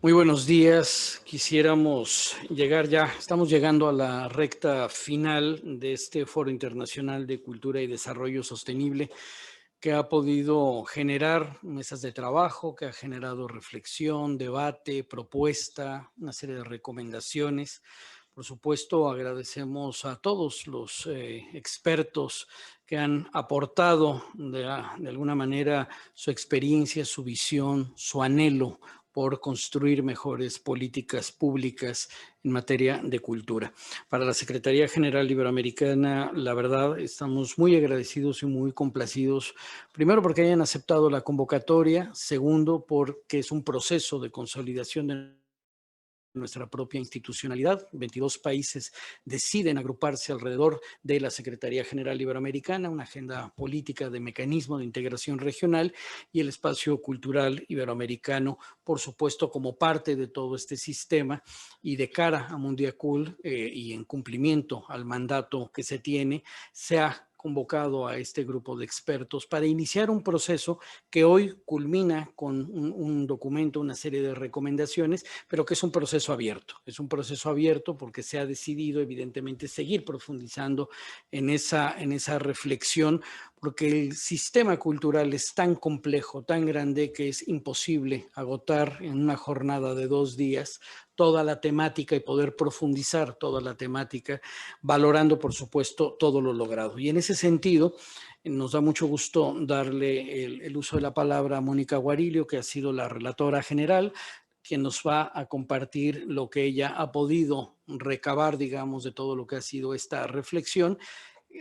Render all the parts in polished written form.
Muy buenos días. Quisiéramos llegar ya, estamos llegando a la recta final de este Foro Internacional de Cultura y Desarrollo Sostenible, que ha podido generar mesas de trabajo, que ha generado reflexión, debate, propuesta, una serie de recomendaciones. Por supuesto, agradecemos a todos los expertos que han aportado de alguna manera su experiencia, su visión, su anhelo por construir mejores políticas públicas en materia de cultura. Para la Secretaría General Iberoamericana, la verdad, estamos muy agradecidos y muy complacidos, primero porque hayan aceptado la convocatoria, segundo porque es un proceso de consolidación de nuestra propia institucionalidad. 22 países deciden agruparse alrededor de la Secretaría General Iberoamericana, una agenda política de mecanismo de integración regional y el espacio cultural iberoamericano, por supuesto, como parte de todo este sistema y de cara a Mundiacul y en cumplimiento al mandato que se tiene, se ha convocado a este grupo de expertos para iniciar un proceso que hoy culmina con un documento, una serie de recomendaciones, pero que es un proceso abierto. Es un proceso abierto porque se ha decidido, evidentemente, seguir profundizando en esa reflexión, porque el sistema cultural es tan complejo, tan grande, que es imposible agotar en una jornada de 2 días toda la temática y poder profundizar toda la temática, valorando, por supuesto, todo lo logrado. Y en ese sentido, nos da mucho gusto darle el uso de la palabra a Mónica Guarilio, que ha sido la relatora general, quien nos va a compartir lo que ella ha podido recabar, digamos, de todo lo que ha sido esta reflexión,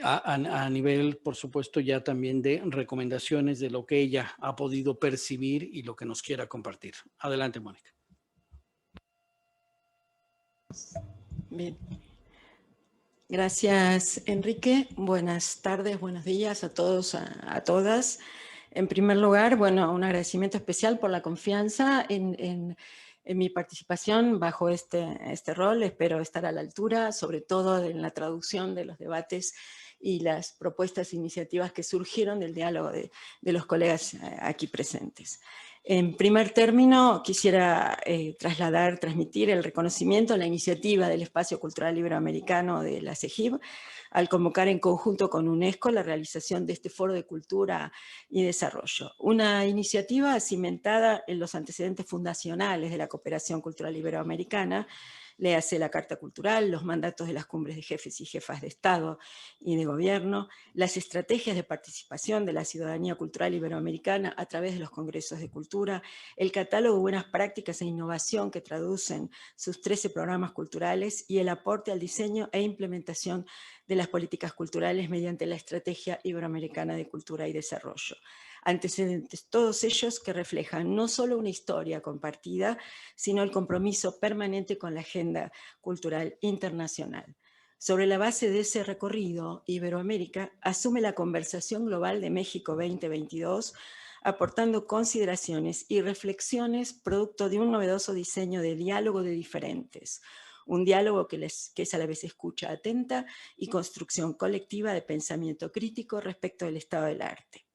a nivel, por supuesto, ya también de recomendaciones de lo que ella ha podido percibir y lo que nos quiera compartir. Adelante, Mónica. Bien. Gracias, Enrique. Buenas tardes, buenos días a todos, a todas. En primer lugar, bueno, un agradecimiento especial por la confianza en mi participación bajo este rol. Espero estar a la altura, sobre todo en la traducción de los debates y las propuestas e iniciativas que surgieron del diálogo de los colegas aquí presentes. En primer término, quisiera transmitir el reconocimiento a la iniciativa del Espacio Cultural Iberoamericano de la CEGIB, al convocar en conjunto con UNESCO la realización de este Foro de Cultura y Desarrollo. Una iniciativa cimentada en los antecedentes fundacionales de la cooperación cultural iberoamericana, léase la Carta Cultural, los mandatos de las cumbres de jefes y jefas de Estado y de Gobierno, las estrategias de participación de la ciudadanía cultural iberoamericana a través de los congresos de cultura, el catálogo de buenas prácticas e innovación que traducen sus 13 programas culturales y el aporte al diseño e implementación de las políticas culturales mediante la Estrategia Iberoamericana de Cultura y Desarrollo. Antecedentes todos ellos que reflejan no solo una historia compartida, sino el compromiso permanente con la agenda cultural internacional. Sobre la base de ese recorrido, Iberoamérica asume la conversación global de México 2022, aportando consideraciones y reflexiones producto de un novedoso diseño de diálogo de diferentes. Un diálogo que es a la vez escucha atenta y construcción colectiva de pensamiento crítico respecto del estado del arte.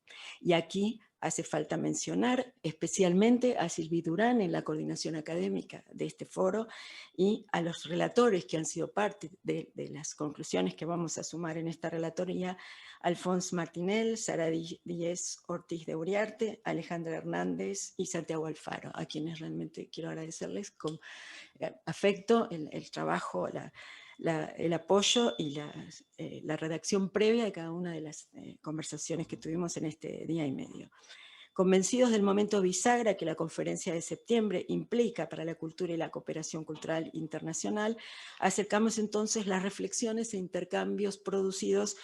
Y aquí hace falta mencionar especialmente a Sylvie Durán en la coordinación académica de este foro y a los relatores que han sido parte de las conclusiones que vamos a sumar en esta relatoría: Alfonso Martinel, Sara Díez Ortiz de Uriarte, Alejandra Hernández y Santiago Alfaro, a quienes realmente quiero agradecerles con afecto el trabajo, el apoyo y la redacción previa de cada una de las conversaciones que tuvimos en este día y medio. Convencidos del momento bisagra que la conferencia de septiembre implica para la cultura y la cooperación cultural internacional, acercamos entonces las reflexiones e intercambios producidos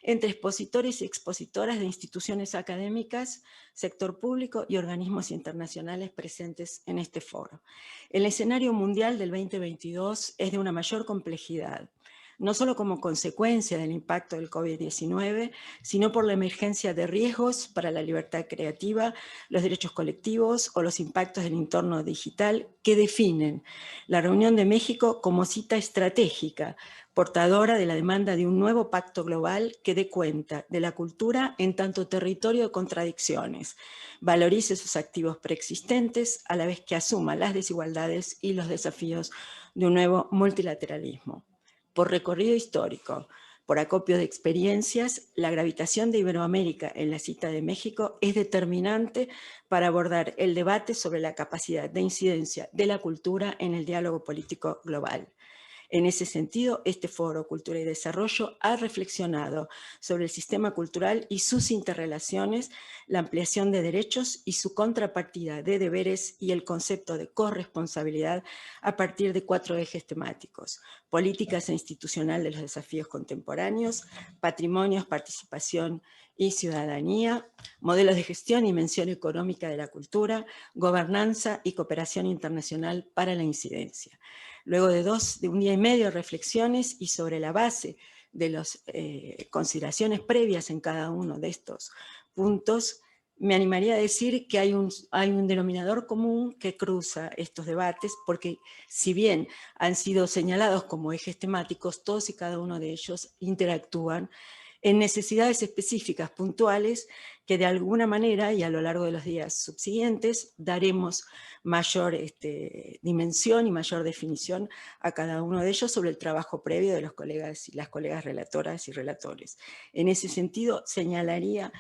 entre expositores y expositoras de instituciones académicas, sector público y organismos internacionales presentes en este foro. El escenario mundial del 2022 es de una mayor complejidad, no solo como consecuencia del impacto del COVID-19, sino por la emergencia de riesgos para la libertad creativa, los derechos colectivos o los impactos del entorno digital que definen la reunión de México como cita estratégica portadora de la demanda de un nuevo pacto global que dé cuenta de la cultura en tanto territorio de contradicciones, valorice sus activos preexistentes a la vez que asuma las desigualdades y los desafíos de un nuevo multilateralismo. Por recorrido histórico, por acopio de experiencias, la gravitación de Iberoamérica en la cita de México es determinante para abordar el debate sobre la capacidad de incidencia de la cultura en el diálogo político global. En ese sentido, este foro Cultura y Desarrollo ha reflexionado sobre el sistema cultural y sus interrelaciones, la ampliación de derechos y su contrapartida de deberes y el concepto de corresponsabilidad a partir de 4 ejes temáticos: políticas e institucional de los desafíos contemporáneos, patrimonios, participación y ciudadanía, modelos de gestión y mención económica de la cultura, gobernanza y cooperación internacional para la incidencia. Luego de un día y medio de reflexiones y sobre la base de las consideraciones previas en cada uno de estos puntos, me animaría a decir que hay un denominador común que cruza estos debates, porque si bien han sido señalados como ejes temáticos, todos y cada uno de ellos interactúan en necesidades específicas, puntuales, que de alguna manera y a lo largo de los días subsiguientes daremos mayor dimensión y mayor definición a cada uno de ellos sobre el trabajo previo de los colegas y las colegas relatoras y relatores. En ese sentido, señalaría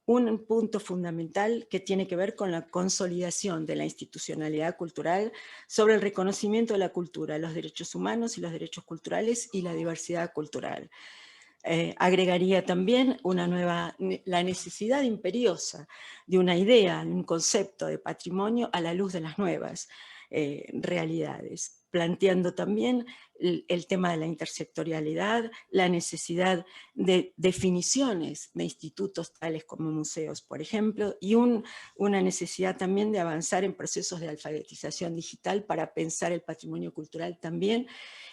un punto fundamental que tiene que ver con la consolidación de la institucionalidad cultural sobre el reconocimiento de la cultura, los derechos humanos y los derechos culturales y la diversidad cultural. Agregaría también la necesidad imperiosa de una idea, de un concepto de patrimonio a la luz de las nuevas realidades, planteando también el tema de la intersectorialidad, la necesidad de definiciones de institutos tales como museos, por ejemplo, y una necesidad también de avanzar en procesos de alfabetización digital para pensar el patrimonio cultural también,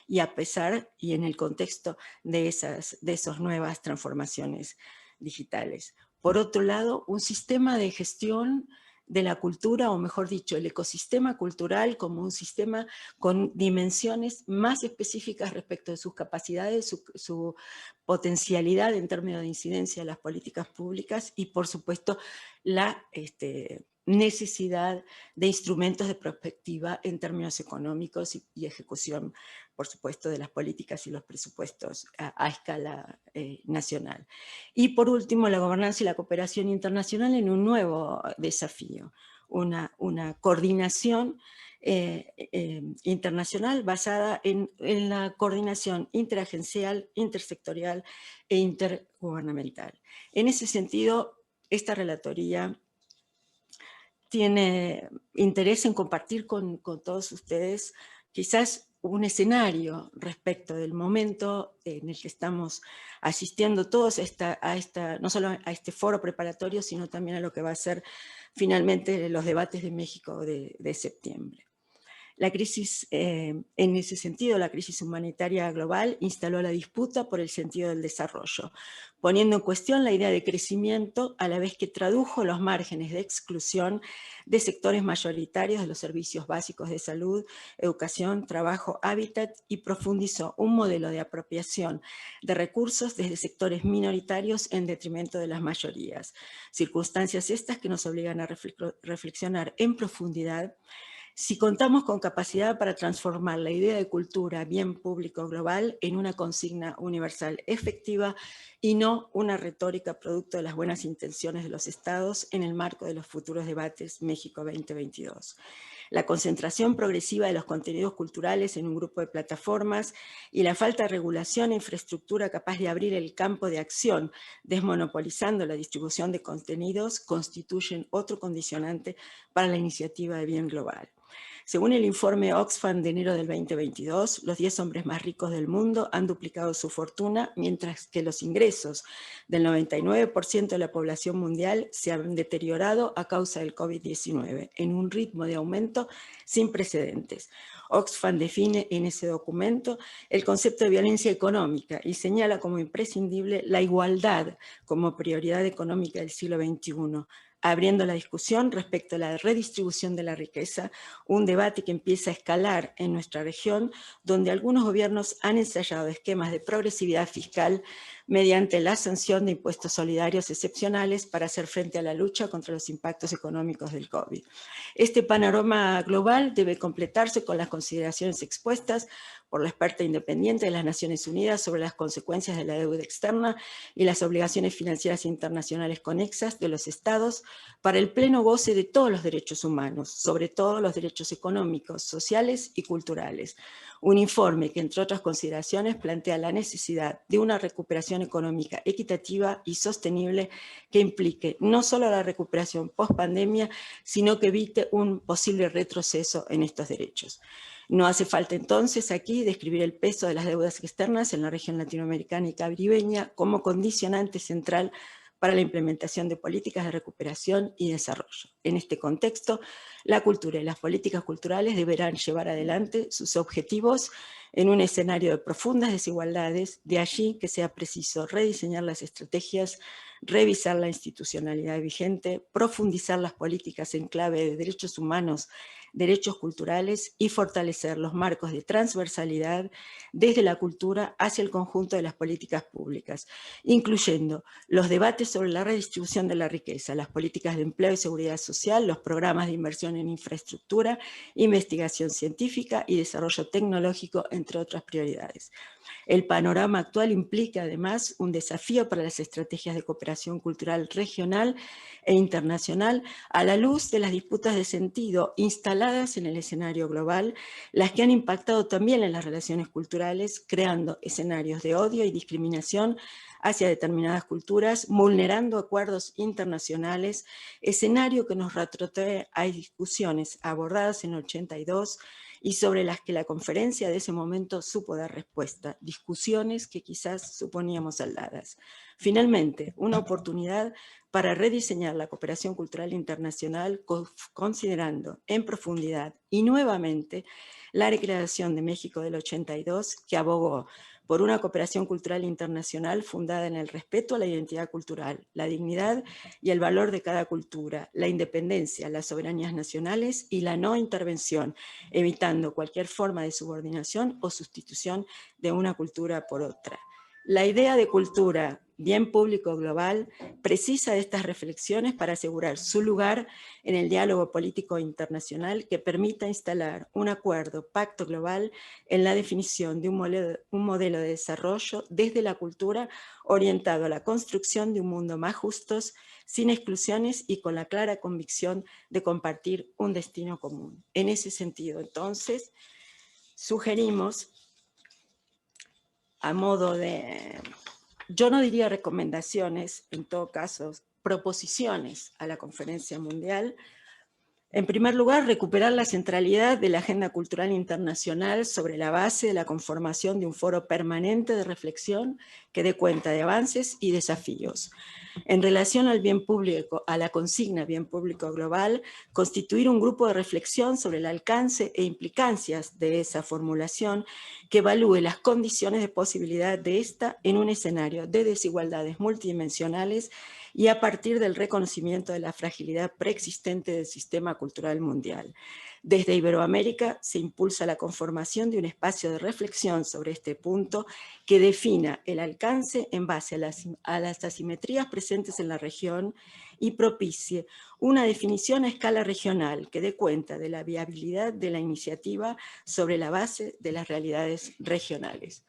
y a pesar y en el contexto de esas nuevas transformaciones digitales. Por otro lado, un sistema de gestión de la cultura, o mejor dicho, el ecosistema cultural como un sistema con dimensiones más específicas respecto de sus capacidades, su potencialidad en términos de incidencia de las políticas públicas y, por supuesto, la necesidad de instrumentos de prospectiva en términos económicos y ejecución, por supuesto, de las políticas y los presupuestos a escala nacional. Y por último, la gobernanza y la cooperación internacional en un nuevo desafío, una coordinación internacional basada en la coordinación interagencial, intersectorial e intergubernamental. En ese sentido, esta relatoría tiene interés en compartir con todos ustedes quizás un escenario respecto del momento en el que estamos asistiendo todos no solo a este foro preparatorio, sino también a lo que va a ser finalmente los debates de México de septiembre. La crisis, en ese sentido, la crisis humanitaria global instaló la disputa por el sentido del desarrollo, poniendo en cuestión la idea de crecimiento a la vez que tradujo los márgenes de exclusión de sectores mayoritarios de los servicios básicos de salud, educación, trabajo, hábitat y profundizó un modelo de apropiación de recursos desde sectores minoritarios en detrimento de las mayorías. Circunstancias estas que nos obligan a reflexionar en profundidad si contamos con capacidad para transformar la idea de cultura, bien público global, en una consigna universal efectiva y no una retórica producto de las buenas intenciones de los estados en el marco de los futuros debates México 2022. La concentración progresiva de los contenidos culturales en un grupo de plataformas y la falta de regulación e infraestructura capaz de abrir el campo de acción, desmonopolizando la distribución de contenidos, constituyen otro condicionante para la iniciativa de bien global. Según el informe Oxfam de enero del 2022, los 10 hombres más ricos del mundo han duplicado su fortuna, mientras que los ingresos del 99% de la población mundial se han deteriorado a causa del COVID-19, en un ritmo de aumento sin precedentes. Oxfam define en ese documento el concepto de violencia económica y señala como imprescindible la igualdad como prioridad económica del siglo XXI, abriendo la discusión respecto a la redistribución de la riqueza, un debate que empieza a escalar en nuestra región, donde algunos gobiernos han ensayado esquemas de progresividad fiscal mediante la sanción de impuestos solidarios excepcionales para hacer frente a la lucha contra los impactos económicos del COVID. Este panorama global debe completarse con las consideraciones expuestas por la experta independiente de las Naciones Unidas sobre las consecuencias de la deuda externa y las obligaciones financieras internacionales conexas de los Estados para el pleno goce de todos los derechos humanos, sobre todo los derechos económicos, sociales y culturales. Un informe que, entre otras consideraciones, plantea la necesidad de una recuperación económica equitativa y sostenible que implique no solo la recuperación post-pandemia, sino que evite un posible retroceso en estos derechos. No hace falta entonces aquí describir el peso de las deudas externas en la región latinoamericana y caribeña como condicionante central para la implementación de políticas de recuperación y desarrollo. En este contexto, la cultura y las políticas culturales deberán llevar adelante sus objetivos en un escenario de profundas desigualdades, de allí que sea preciso rediseñar las estrategias, revisar la institucionalidad vigente, profundizar las políticas en clave de derechos humanos, derechos culturales y fortalecer los marcos de transversalidad desde la cultura hacia el conjunto de las políticas públicas, incluyendo los debates sobre la redistribución de la riqueza, las políticas de empleo y seguridad social, los programas de inversión en infraestructura, investigación científica y desarrollo tecnológico, entre otras prioridades. El panorama actual implica, además, un desafío para las estrategias de cooperación cultural regional e internacional a la luz de las disputas de sentido instaladas en el escenario global, las que han impactado también en las relaciones culturales, creando escenarios de odio y discriminación hacia determinadas culturas, vulnerando acuerdos internacionales, escenario que nos retrotrae a discusiones abordadas en el 82 y sobre las que la conferencia de ese momento supo dar respuesta, discusiones que quizás suponíamos saldadas. Finalmente, una oportunidad para rediseñar la cooperación cultural internacional considerando en profundidad y nuevamente la Declaración de México del 82 que abogó por una cooperación cultural internacional fundada en el respeto a la identidad cultural, la dignidad y el valor de cada cultura, la independencia, las soberanías nacionales y la no intervención, evitando cualquier forma de subordinación o sustitución de una cultura por otra. La idea de cultura, bien público global, precisa de estas reflexiones para asegurar su lugar en el diálogo político internacional que permita instalar un acuerdo, pacto global en la definición de un modelo de desarrollo desde la cultura orientado a la construcción de un mundo más justo, sin exclusiones y con la clara convicción de compartir un destino común. En ese sentido, entonces, sugerimos, a modo de, yo no diría recomendaciones, en todo caso, proposiciones a la conferencia mundial. En primer lugar, recuperar la centralidad de la agenda cultural internacional sobre la base de la conformación de un foro permanente de reflexión que dé cuenta de avances y desafíos. En relación al bien público, a la consigna bien público global, constituir un grupo de reflexión sobre el alcance e implicancias de esa formulación que evalúe las condiciones de posibilidad de esta en un escenario de desigualdades multidimensionales y a partir del reconocimiento de la fragilidad preexistente del sistema cultural mundial. Desde Iberoamérica se impulsa la conformación de un espacio de reflexión sobre este punto que defina el alcance en base a las asimetrías presentes en la región y propicie una definición a escala regional que dé cuenta de la viabilidad de la iniciativa sobre la base de las realidades regionales.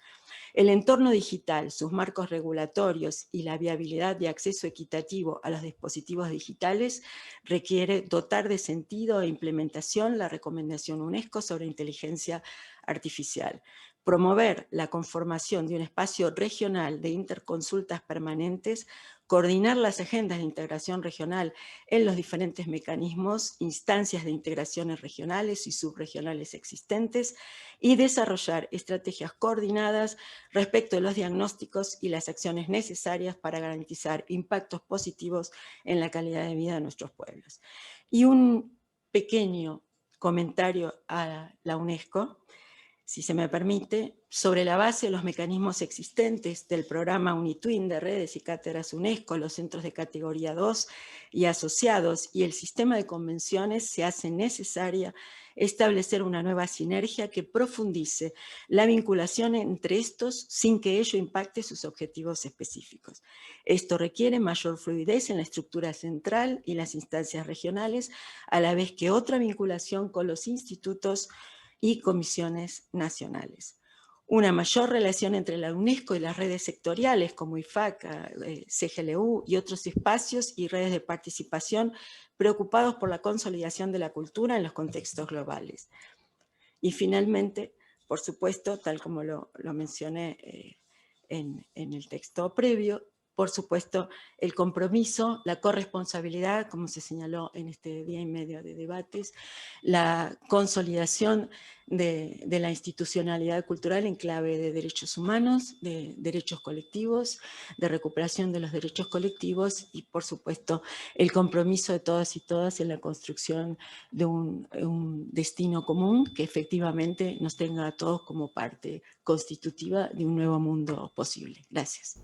El entorno digital, sus marcos regulatorios y la viabilidad de acceso equitativo a los dispositivos digitales requiere dotar de sentido e implementación la recomendación UNESCO sobre inteligencia artificial. Promover la conformación de un espacio regional de interconsultas permanentes, coordinar las agendas de integración regional en los diferentes mecanismos, instancias de integraciones regionales y subregionales existentes y desarrollar estrategias coordinadas respecto de los diagnósticos y las acciones necesarias para garantizar impactos positivos en la calidad de vida de nuestros pueblos. Y un pequeño comentario a la UNESCO. si se me permite, sobre la base de los mecanismos existentes del programa UNITWIN de redes y cátedras UNESCO, los centros de categoría 2 y asociados, y el sistema de convenciones, se hace necesaria establecer una nueva sinergia que profundice la vinculación entre estos sin que ello impacte sus objetivos específicos. Esto requiere mayor fluidez en la estructura central y las instancias regionales, a la vez que otra vinculación con los institutos y comisiones nacionales. Una mayor relación entre la UNESCO y las redes sectoriales como IFAC, CGLU y otros espacios y redes de participación preocupados por la consolidación de la cultura en los contextos globales. Y finalmente, por supuesto, tal como lo mencioné en el texto previo, por supuesto, el compromiso, la corresponsabilidad, como se señaló en este día y medio de debates, la consolidación de la institucionalidad cultural en clave de derechos humanos, de derechos colectivos, de recuperación de los derechos colectivos y, por supuesto, el compromiso de todas y todas en la construcción de un destino común que efectivamente nos tenga a todos como parte constitutiva de un nuevo mundo posible. Gracias.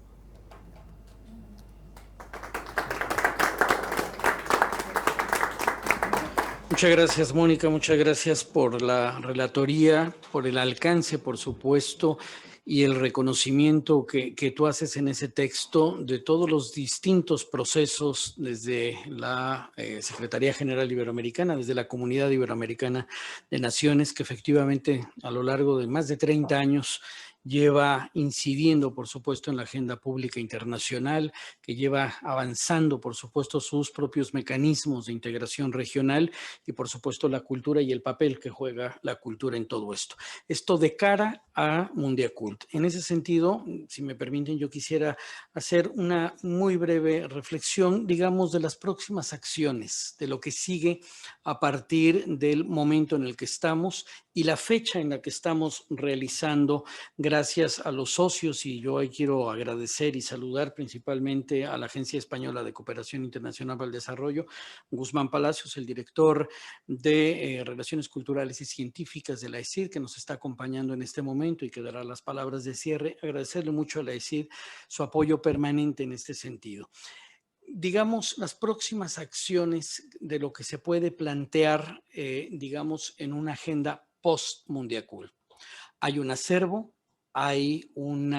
Muchas gracias, Mónica. Muchas gracias por la relatoría, por el alcance, por supuesto, y el reconocimiento que tú haces en ese texto de todos los distintos procesos desde la Secretaría General Iberoamericana, desde la Comunidad Iberoamericana de Naciones, que efectivamente a lo largo de más de 30 años lleva incidiendo, por supuesto, en la agenda pública internacional, que lleva avanzando, por supuesto, sus propios mecanismos de integración regional y, por supuesto, la cultura y el papel que juega la cultura en todo esto. Esto de cara a Mundiacult. En ese sentido, si me permiten, yo quisiera hacer una muy breve reflexión, digamos, de las próximas acciones, de lo que sigue a partir del momento en el que estamos y la fecha en la que estamos realizando, gracias a los socios, y yo ahí quiero agradecer y saludar principalmente a la Agencia Española de Cooperación Internacional para el Desarrollo, Guzmán Palacios, el director de Relaciones Culturales y Científicas de la ESID, que nos está acompañando en este momento y que dará las palabras de cierre. Agradecerle mucho a la ESID su apoyo permanente en este sentido. Digamos, las próximas acciones de lo que se puede plantear, digamos, en una agenda post-Mundiacult. Hay un acervo, hay un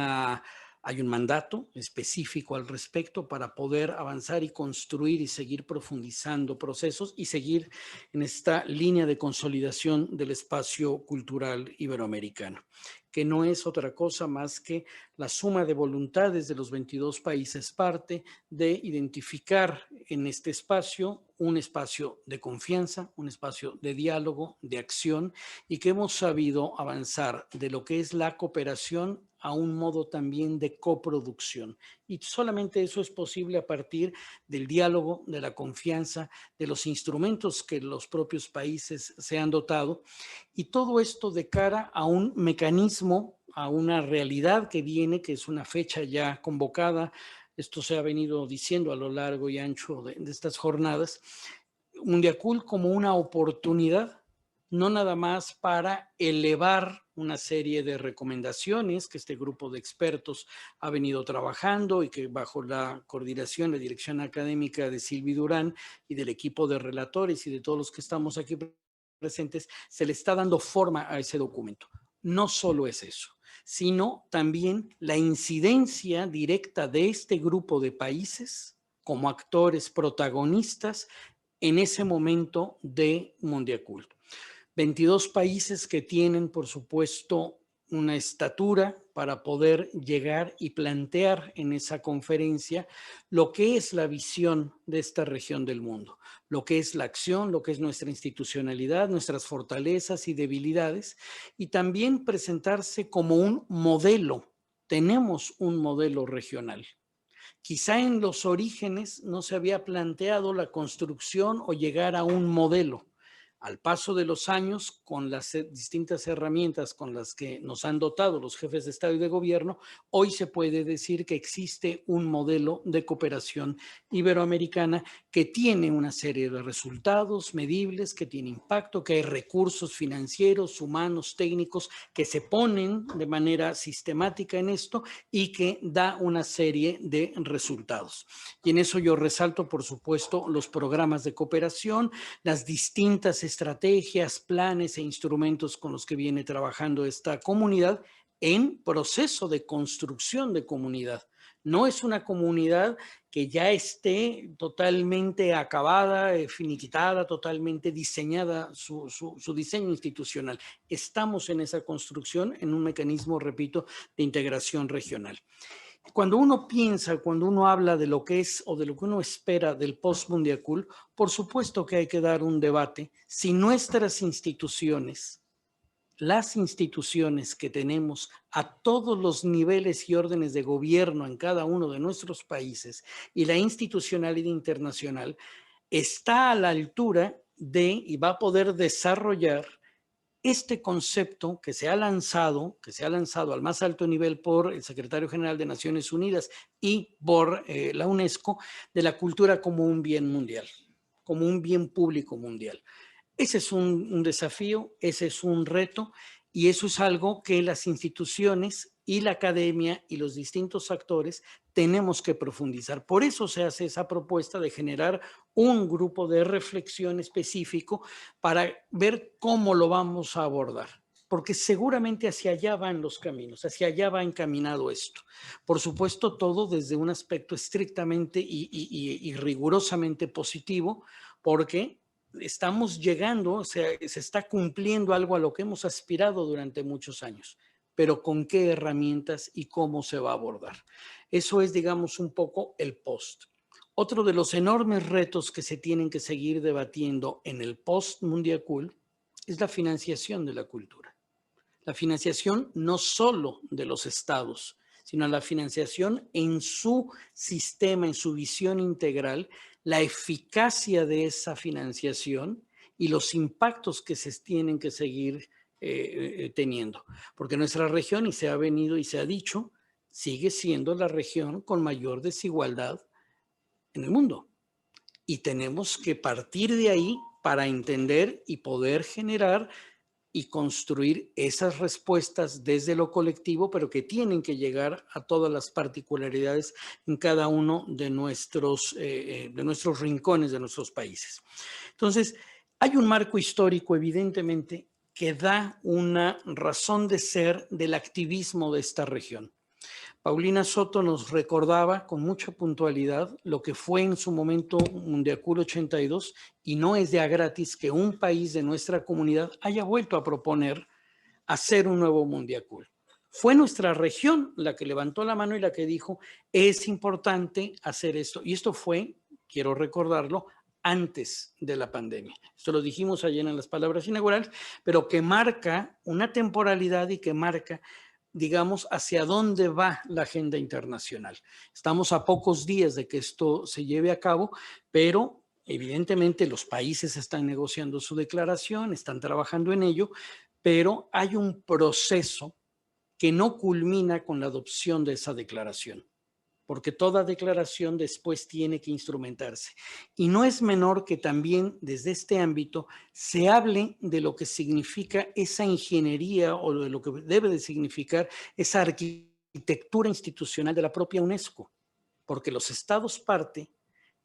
mandato específico al respecto para poder avanzar y construir y seguir profundizando procesos y seguir en esta línea de consolidación del espacio cultural iberoamericano, que no es otra cosa más que la suma de voluntades de los 22 países parte de identificar en este espacio un espacio de confianza, un espacio de diálogo, de acción, y que hemos sabido avanzar de lo que es la cooperación a un modo también de coproducción. Y solamente eso es posible a partir del diálogo, de la confianza, de los instrumentos que los propios países se han dotado, y todo esto de cara a un mecanismo, a una realidad que viene, que es una fecha ya convocada. Esto se ha venido diciendo a lo largo y ancho de estas jornadas. Mundiacult como una oportunidad, no nada más para elevar una serie de recomendaciones que este grupo de expertos ha venido trabajando y que bajo la coordinación, la dirección académica de Silvi Durán y del equipo de relatores y de todos los que estamos aquí presentes, se le está dando forma a ese documento. No solo es eso, sino también la incidencia directa de este grupo de países como actores protagonistas en ese momento de Mundiacult. 22 países que tienen, por supuesto, una estatura para poder llegar y plantear en esa conferencia lo que es la visión de esta región del mundo, lo que es la acción, lo que es nuestra institucionalidad, nuestras fortalezas y debilidades, y también presentarse como un modelo. Tenemos un modelo regional. Quizá en los orígenes no se había planteado la construcción o llegar a un modelo. Al paso de los años, con las distintas herramientas con las que nos han dotado los jefes de Estado y de Gobierno, hoy se puede decir que existe un modelo de cooperación iberoamericana que tiene una serie de resultados medibles, que tiene impacto, que hay recursos financieros, humanos, técnicos que se ponen de manera sistemática en esto y que da una serie de resultados. Y en eso yo resalto, por supuesto, los programas de cooperación, las distintas estrategias, planes e instrumentos con los que viene trabajando esta comunidad en proceso de construcción de comunidad. No es una comunidad que ya esté totalmente acabada, finiquitada, totalmente diseñada su diseño institucional. Estamos en esa construcción en un mecanismo, repito, de integración regional. Cuando uno piensa, cuando uno habla de lo que es o de lo que uno espera del post-Mundiacul, por supuesto que hay que dar un debate si nuestras instituciones, las instituciones que tenemos a todos los niveles y órdenes de gobierno en cada uno de nuestros países y la institucionalidad internacional está a la altura de y va a poder desarrollar este concepto que se ha lanzado al más alto nivel por el secretario general de Naciones Unidas y por la UNESCO, de la cultura como un bien mundial, como un bien público mundial. Ese es un desafío, ese es un reto y eso es algo que las instituciones y la academia y los distintos actores tenemos que profundizar. Por eso se hace esa propuesta de generar un grupo de reflexión específico para ver cómo lo vamos a abordar, porque seguramente hacia allá van los caminos, hacia allá va encaminado esto. Por supuesto, todo desde un aspecto estrictamente y rigurosamente positivo, porque estamos llegando, o sea, se está cumpliendo algo a lo que hemos aspirado durante muchos años, pero con qué herramientas y cómo se va a abordar. Eso es, digamos, un poco el post. Otro de los enormes retos que se tienen que seguir debatiendo en el post-Mundiacul es la financiación de la cultura. La financiación no solo de los estados, sino la financiación en su sistema, en su visión integral, la eficacia de esa financiación y los impactos que se tienen que seguir teniendo. Porque nuestra región, y se ha venido y se ha dicho, sigue siendo la región con mayor desigualdad en el mundo. Y tenemos que partir de ahí para entender y poder generar y construir esas respuestas desde lo colectivo, pero que tienen que llegar a todas las particularidades en cada uno de nuestros rincones de nuestros países. Entonces, hay un marco histórico, evidentemente, que da una razón de ser del activismo de esta región. Paulina Soto nos recordaba con mucha puntualidad lo que fue en su momento Mundiacul 82 y no es de a gratis que un país de nuestra comunidad haya vuelto a proponer hacer un nuevo Mundiacul. Fue nuestra región la que levantó la mano y la que dijo es importante hacer esto. Y esto fue, quiero recordarlo, antes de la pandemia. Esto lo dijimos ayer en las palabras inaugurales, pero que marca una temporalidad y que marca, digamos, hacia dónde va la agenda internacional. Estamos a pocos días de que esto se lleve a cabo, pero evidentemente los países están negociando su declaración, están trabajando en ello, pero hay un proceso que no culmina con la adopción de esa declaración, porque toda declaración después tiene que instrumentarse. Y no es menor que también desde este ámbito se hable de lo que significa esa ingeniería o de lo que debe de significar esa arquitectura institucional de la propia UNESCO, porque los estados parte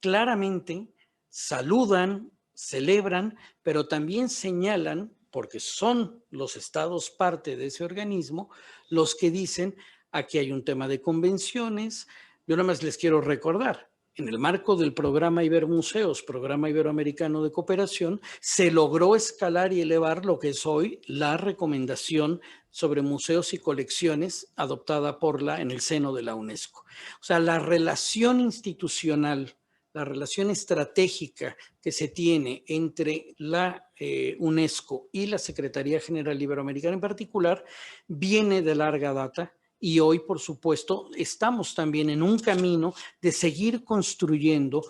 claramente saludan, celebran, pero también señalan, porque son los estados parte de ese organismo, los que dicen aquí hay un tema de convenciones. Yo nada más les quiero recordar, en el marco del programa Ibermuseos, programa iberoamericano de cooperación, se logró escalar y elevar lo que es hoy la recomendación sobre museos y colecciones adoptada en el seno de la UNESCO. O sea, la relación institucional, la relación estratégica que se tiene entre la UNESCO y la Secretaría General Iberoamericana en particular viene de larga data. Y hoy, por supuesto, estamos también en un camino de seguir construyendo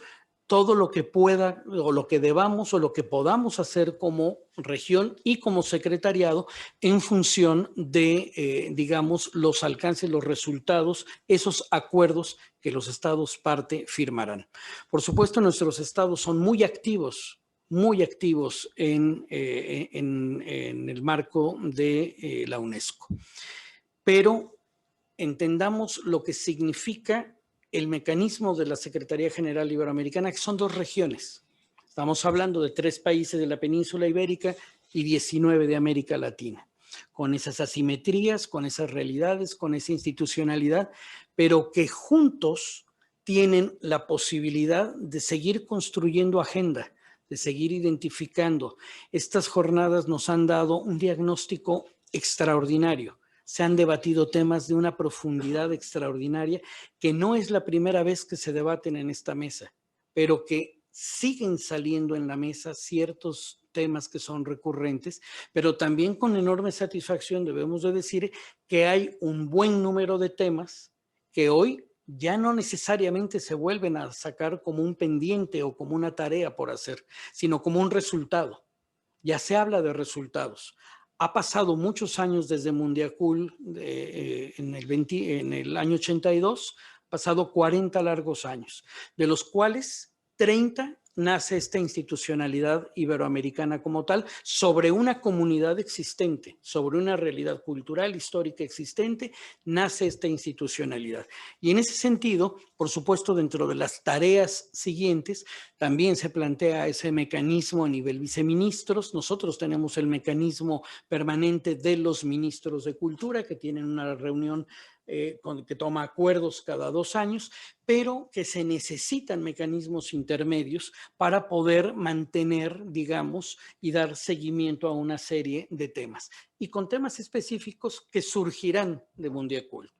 todo lo que pueda o lo que debamos o lo que podamos hacer como región y como secretariado en función de, digamos, los alcances, los resultados, esos acuerdos que los estados parte firmarán. Por supuesto, nuestros estados son muy activos en el marco de la UNESCO. Pero entendamos lo que significa el mecanismo de la Secretaría General Iberoamericana, que son 2 regiones. Estamos hablando de 3 países de la península ibérica y 19 de América Latina, con esas asimetrías, con esas realidades, con esa institucionalidad, pero que juntos tienen la posibilidad de seguir construyendo agenda, de seguir identificando. Estas jornadas nos han dado un diagnóstico extraordinario. Se han debatido temas de una profundidad extraordinaria que no es la primera vez que se debaten en esta mesa, pero que siguen saliendo en la mesa ciertos temas que son recurrentes, pero también con enorme satisfacción debemos de decir que hay un buen número de temas que hoy ya no necesariamente se vuelven a sacar como un pendiente o como una tarea por hacer, sino como un resultado. Ya se habla de resultados. Ha pasado muchos años desde Mundiacul en el año 82, ha pasado 40 largos años, de los cuales 30 nace esta institucionalidad iberoamericana como tal, sobre una comunidad existente, sobre una realidad cultural, histórica existente, nace esta institucionalidad. Y en ese sentido, por supuesto, dentro de las tareas siguientes, también se plantea ese mecanismo a nivel viceministros. Nosotros tenemos el mecanismo permanente de los ministros de Cultura, que tienen una reunión que toma acuerdos cada 2 años, pero que se necesitan mecanismos intermedios para poder mantener, digamos, y dar seguimiento a una serie de temas. Y con temas específicos que surgirán de Mundiacul.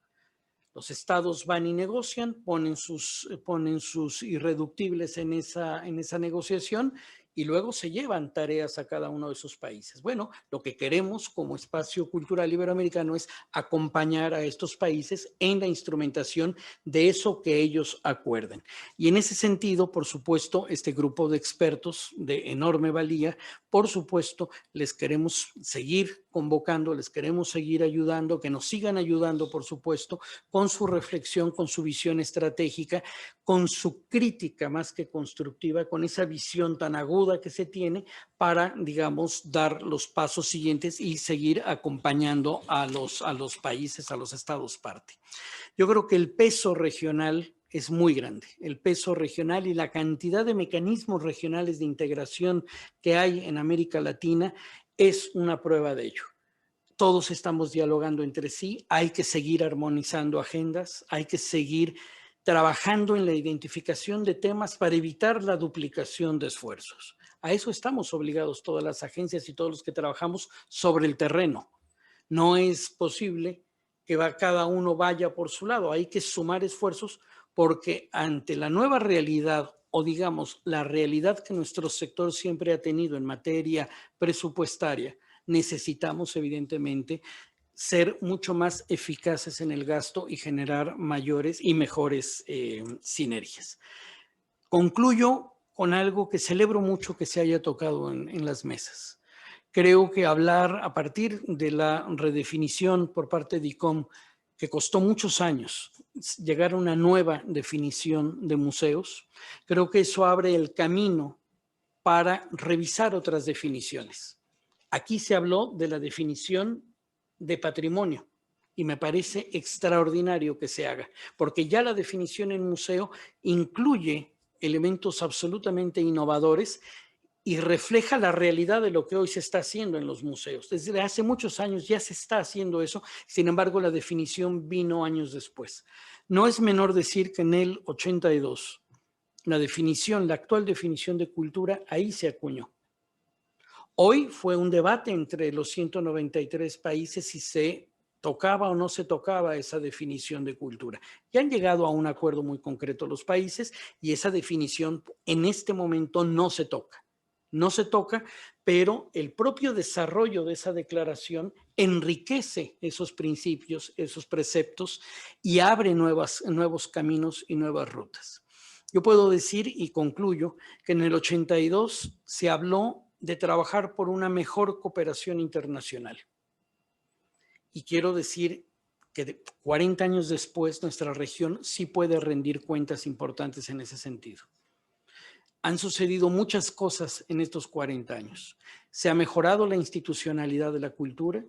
Los estados van y negocian, ponen sus irreductibles en esa negociación y luego se llevan tareas a cada uno de esos países. Bueno, lo que queremos como espacio cultural iberoamericano es acompañar a estos países en la instrumentación de eso que ellos acuerden. Y en ese sentido, por supuesto, este grupo de expertos de enorme valía, por supuesto, les queremos seguir convocando, les queremos seguir ayudando, que nos sigan ayudando, por supuesto, con su reflexión, con su visión estratégica, con su crítica más que constructiva, con esa visión tan aguda que se tiene para, digamos, dar los pasos siguientes y seguir acompañando a los países, a los estados parte. Yo creo que el peso regional es muy grande, el peso regional y la cantidad de mecanismos regionales de integración que hay en América Latina es una prueba de ello. Todos estamos dialogando entre sí, hay que seguir armonizando agendas, hay que seguir trabajando en la identificación de temas para evitar la duplicación de esfuerzos. A eso estamos obligados todas las agencias y todos los que trabajamos sobre el terreno. No es posible que cada uno vaya por su lado, hay que sumar esfuerzos porque ante la nueva realidad o digamos la realidad que nuestro sector siempre ha tenido en materia presupuestaria, necesitamos evidentemente ser mucho más eficaces en el gasto y generar mayores y mejores sinergias. Concluyo con algo que celebro mucho que se haya tocado en las mesas. Creo que hablar a partir de la redefinición por parte de ICOM, que costó muchos años llegar a una nueva definición de museos, creo que eso abre el camino para revisar otras definiciones. Aquí se habló de la definición de patrimonio y me parece extraordinario que se haga, porque ya la definición en museo incluye elementos absolutamente innovadores y refleja la realidad de lo que hoy se está haciendo en los museos. Desde hace muchos años ya se está haciendo eso, sin embargo la definición vino años después. No es menor decir que en el 82 la definición, la actual definición de cultura, ahí se acuñó. Hoy fue un debate entre los 193 países si se tocaba o no se tocaba esa definición de cultura. Ya han llegado a un acuerdo muy concreto los países y esa definición en este momento no se toca. No se toca, pero el propio desarrollo de esa declaración enriquece esos principios, esos preceptos y abre nuevos caminos y nuevas rutas. Yo puedo decir, y concluyo, que en el 82 se habló de trabajar por una mejor cooperación internacional. Y quiero decir que 40 años después nuestra región sí puede rendir cuentas importantes en ese sentido. Han sucedido muchas cosas en estos 40 años. Se ha mejorado la institucionalidad de la cultura,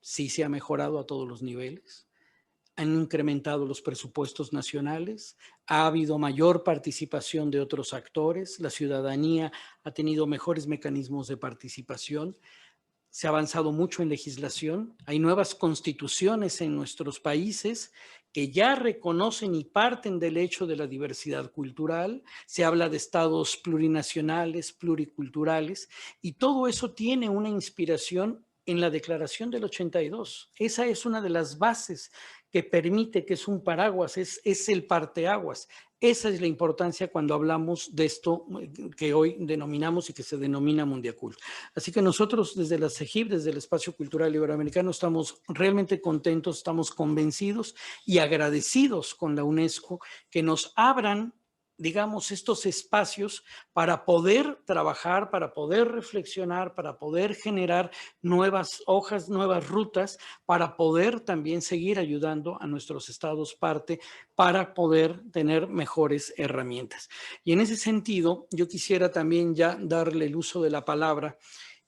sí se ha mejorado a todos los niveles. Han incrementado los presupuestos nacionales, ha habido mayor participación de otros actores, la ciudadanía ha tenido mejores mecanismos de participación, se ha avanzado mucho en legislación, hay nuevas constituciones en nuestros países que ya reconocen y parten del hecho de la diversidad cultural, se habla de estados plurinacionales, pluriculturales, y todo eso tiene una inspiración en la Declaración del 82. Esa es una de las bases que permite, que es un paraguas, es el parteaguas. Esa es la importancia cuando hablamos de esto que hoy denominamos y que se denomina Mundiacult. Así que nosotros desde la CEGIP, desde el Espacio Cultural Iberoamericano, estamos realmente contentos, estamos convencidos y agradecidos con la UNESCO que nos abran, digamos, estos espacios para poder trabajar, para poder reflexionar, para poder generar nuevas hojas, nuevas rutas, para poder también seguir ayudando a nuestros estados parte para poder tener mejores herramientas. Y en ese sentido, yo quisiera también ya darle el uso de la palabra,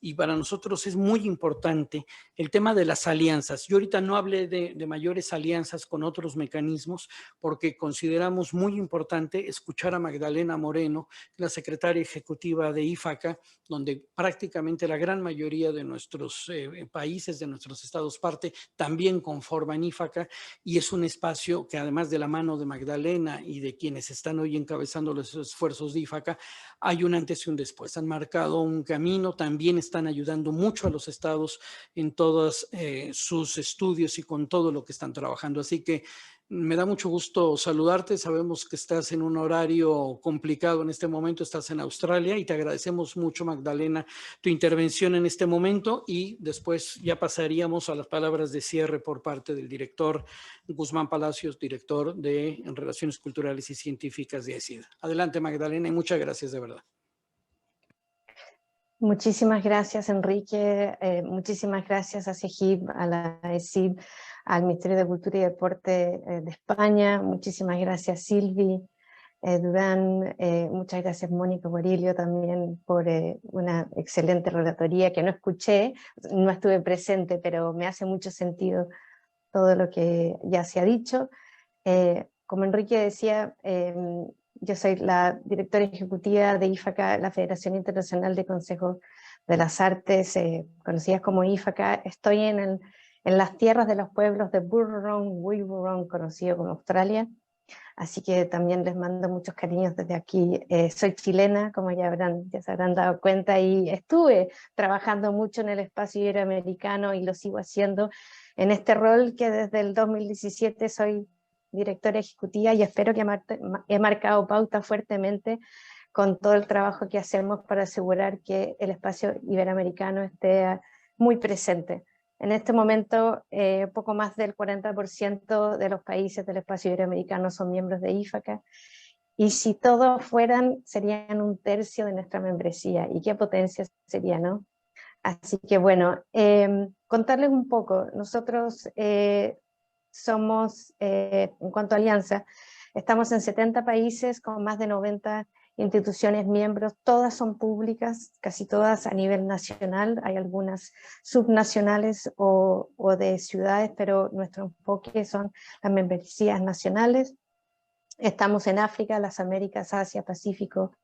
y para nosotros es muy importante el tema de las alianzas. Yo ahorita no hablé de mayores alianzas con otros mecanismos porque consideramos muy importante escuchar a Magdalena Moreno, la secretaria ejecutiva de IFACA, donde prácticamente la gran mayoría de nuestros países, de nuestros estados parte, también conforman IFACA, y es un espacio que además de la mano de Magdalena y de quienes están hoy encabezando los esfuerzos de IFACA, hay un antes y un después. Han marcado un camino, también están ayudando mucho a los estados en todos sus estudios y con todo lo que están trabajando. Así que me da mucho gusto saludarte. Sabemos que estás en un horario complicado en este momento, estás en Australia, y te agradecemos mucho, Magdalena, tu intervención en este momento, y después ya pasaríamos a las palabras de cierre por parte del director Guzmán Palacios, director de Relaciones Culturales y Científicas de AECID. Adelante, Magdalena, y muchas gracias de verdad. Muchísimas gracias, Enrique. Muchísimas gracias a CEGIP, a la AECID, al Ministerio de Cultura y Deporte de España. Muchísimas gracias, Silvi Durán. Muchas gracias, Mónica Guarilio, también por una excelente relatoría que no escuché, no estuve presente, pero me hace mucho sentido todo lo que ya se ha dicho. Como Enrique decía, yo soy la directora ejecutiva de IFACA, la Federación Internacional de Consejos de las Artes, conocidas como IFACA. Estoy en las tierras de los pueblos de Burrong, Wiburong, conocido como Australia, así que también les mando muchos cariños desde aquí. Soy chilena, como ya se habrán dado cuenta, y estuve trabajando mucho en el espacio iberoamericano y lo sigo haciendo en este rol que desde el 2017 soy directora ejecutiva, y espero que he marcado pauta fuertemente con todo el trabajo que hacemos para asegurar que el espacio iberoamericano esté muy presente. En este momento, poco más del 40% de los países del espacio iberoamericano son miembros de IFACA, y si todos fueran, serían un tercio de nuestra membresía, y qué potencia sería, ¿no? Así que bueno, contarles un poco. Nosotros somos, en cuanto a alianza, estamos en 70 países con más de 90 instituciones miembros, todas son públicas, casi todas a nivel nacional, hay algunas subnacionales o de ciudades, pero nuestro enfoque son las membresías nacionales. Estamos en África, las Américas, Asia, Pacífico,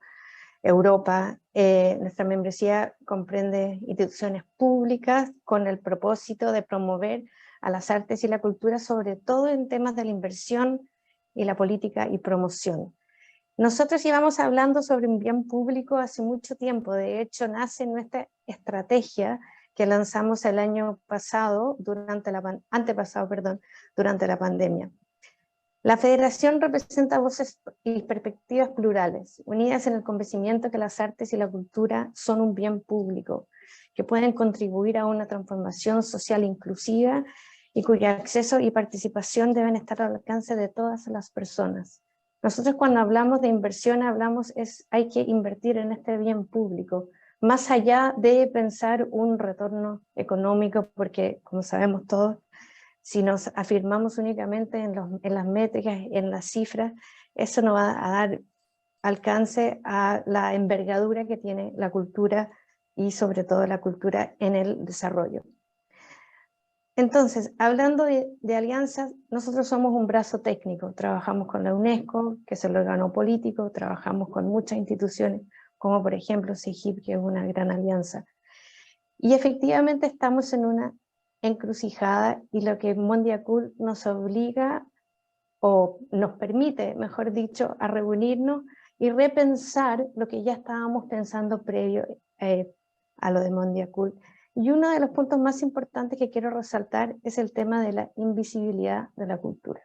Europa. Nuestra membresía comprende instituciones públicas con el propósito de promover a las artes y la cultura, sobre todo en temas de la inversión y la política y promoción. Nosotros llevamos hablando sobre un bien público hace mucho tiempo. De hecho, nace nuestra estrategia que lanzamos el año pasado, durante la pandemia. La Federación representa voces y perspectivas plurales, unidas en el convencimiento que las artes y la cultura son un bien público, que pueden contribuir a una transformación social inclusiva y cuyo acceso y participación deben estar al alcance de todas las personas. Nosotros cuando hablamos de inversión, hay que invertir en este bien público, más allá de pensar un retorno económico, porque como sabemos todos, si nos afirmamos únicamente en las métricas, en las cifras, eso no va a dar alcance a la envergadura que tiene la cultura y sobre todo la cultura en el desarrollo. Entonces, hablando de alianzas, nosotros somos un brazo técnico, trabajamos con la UNESCO, que es el órgano político, trabajamos con muchas instituciones, como por ejemplo SEGIP, que es una gran alianza. Y efectivamente estamos en una encrucijada y lo que Mondiacult nos obliga, o nos permite, mejor dicho, a reunirnos y repensar lo que ya estábamos pensando previo a lo de Mondiacult. Y uno de los puntos más importantes que quiero resaltar es el tema de la invisibilidad de la cultura.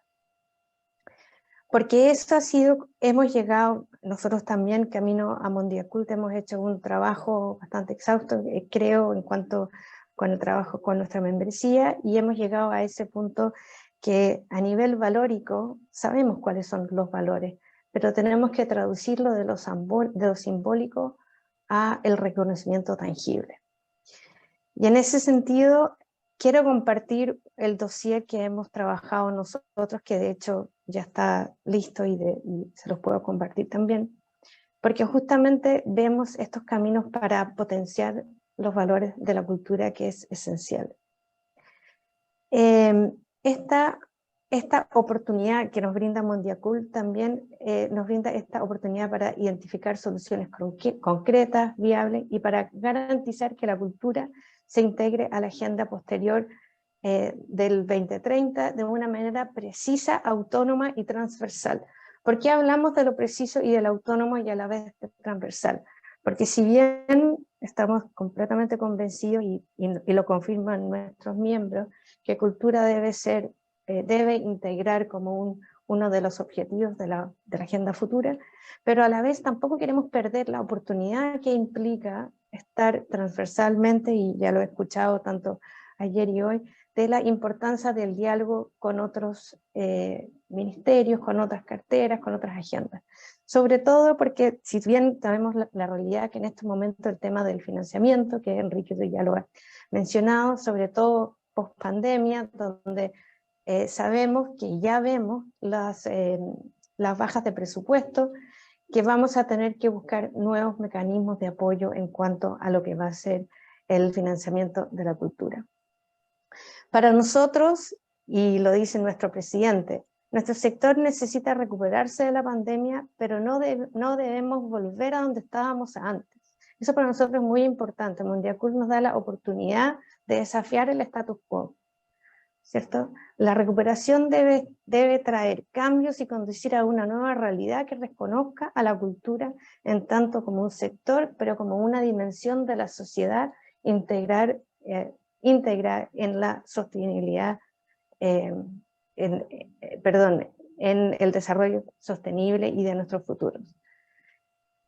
Porque eso ha sido, hemos llegado, nosotros también camino a Mondiacult hemos hecho un trabajo bastante exhausto, creo, en cuanto con el trabajo con nuestra membresía, y hemos llegado a ese punto que a nivel valórico sabemos cuáles son los valores, pero tenemos que traducirlo de lo simbólico a el reconocimiento tangible. Y en ese sentido, quiero compartir el dossier que hemos trabajado nosotros, que de hecho ya está listo y se los puedo compartir también, porque justamente vemos estos caminos para potenciar los valores de la cultura, que es esencial. Esta oportunidad que nos brinda Mondiacult también nos brinda esta oportunidad para identificar soluciones concretas, viables, y para garantizar que la cultura se integre a la agenda posterior del 2030 de una manera precisa, autónoma y transversal. ¿Por qué hablamos de lo preciso y de lo autónomo y a la vez transversal? Porque si bien estamos completamente convencidos y lo confirman nuestros miembros, que cultura debe integrar como uno de los objetivos de la agenda futura, pero a la vez tampoco queremos perder la oportunidad que implica estar transversalmente, y ya lo he escuchado tanto ayer y hoy, de la importancia del diálogo con otros ministerios, con otras carteras, con otras agendas. Sobre todo porque, si bien sabemos la realidad que en este momento el tema del financiamiento, que Enrique ya lo ha mencionado, sobre todo post pandemia, donde sabemos que ya vemos las bajas de presupuesto, que vamos a tener que buscar nuevos mecanismos de apoyo en cuanto a lo que va a ser el financiamiento de la cultura. Para nosotros, y lo dice nuestro presidente, nuestro sector necesita recuperarse de la pandemia, pero no debemos volver a donde estábamos antes. Eso para nosotros es muy importante. Mondiacult nos da la oportunidad de desafiar el status quo, ¿cierto? La recuperación debe traer cambios y conducir a una nueva realidad que reconozca a la cultura en tanto como un sector, pero como una dimensión de la sociedad íntegra en la sostenibilidad, en el desarrollo sostenible y de nuestros futuros.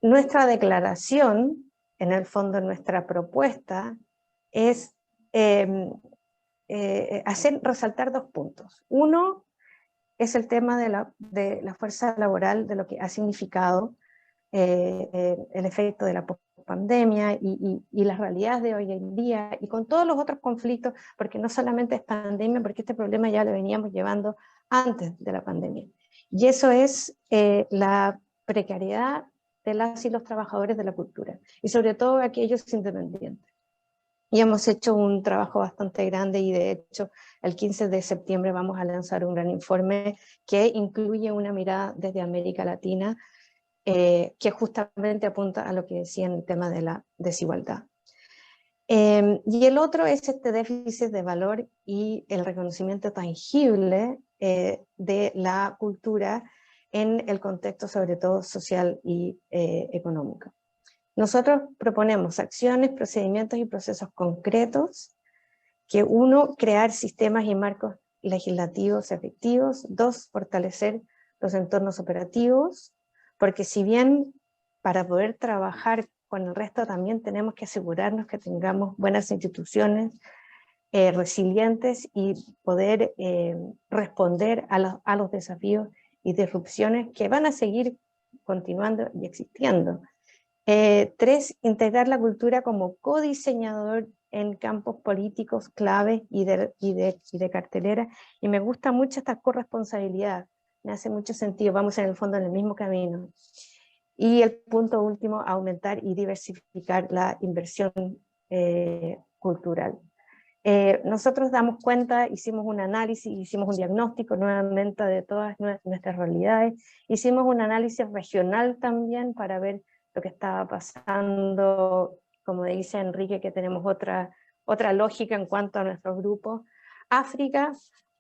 Nuestra declaración, en el fondo nuestra propuesta, es hacer resaltar dos puntos. Uno es el tema de la fuerza laboral, de lo que ha significado el efecto de la pandemia y las realidades de hoy en día, y con todos los otros conflictos, porque no solamente es pandemia, porque este problema ya lo veníamos llevando antes de la pandemia. Y eso es la precariedad de las y los trabajadores de la cultura, y sobre todo aquellos independientes. Y hemos hecho un trabajo bastante grande, y de hecho el 15 de septiembre vamos a lanzar un gran informe que incluye una mirada desde América Latina, que justamente apunta a lo que decía en el tema de la desigualdad. Y el otro es este déficit de valor y el reconocimiento tangible de la cultura en el contexto sobre todo social y económico. Nosotros proponemos acciones, procedimientos y procesos concretos, que uno, crear sistemas y marcos legislativos efectivos; dos, fortalecer los entornos operativos, porque si bien para poder trabajar con el resto también tenemos que asegurarnos que tengamos buenas instituciones resilientes y poder responder a los desafíos y disrupciones que van a seguir continuando y existiendo. 3, integrar la cultura como codiseñador en campos políticos claves y de cartelera. Y me gusta mucho esta corresponsabilidad, me hace mucho sentido, vamos en el fondo en el mismo camino. Y el punto último, aumentar y diversificar la inversión cultural. Nosotros damos cuenta, hicimos un análisis, hicimos un diagnóstico nuevamente de todas nuestras realidades, hicimos un análisis regional también para ver lo que estaba pasando, como dice Enrique, que tenemos otra lógica en cuanto a nuestros grupos. África,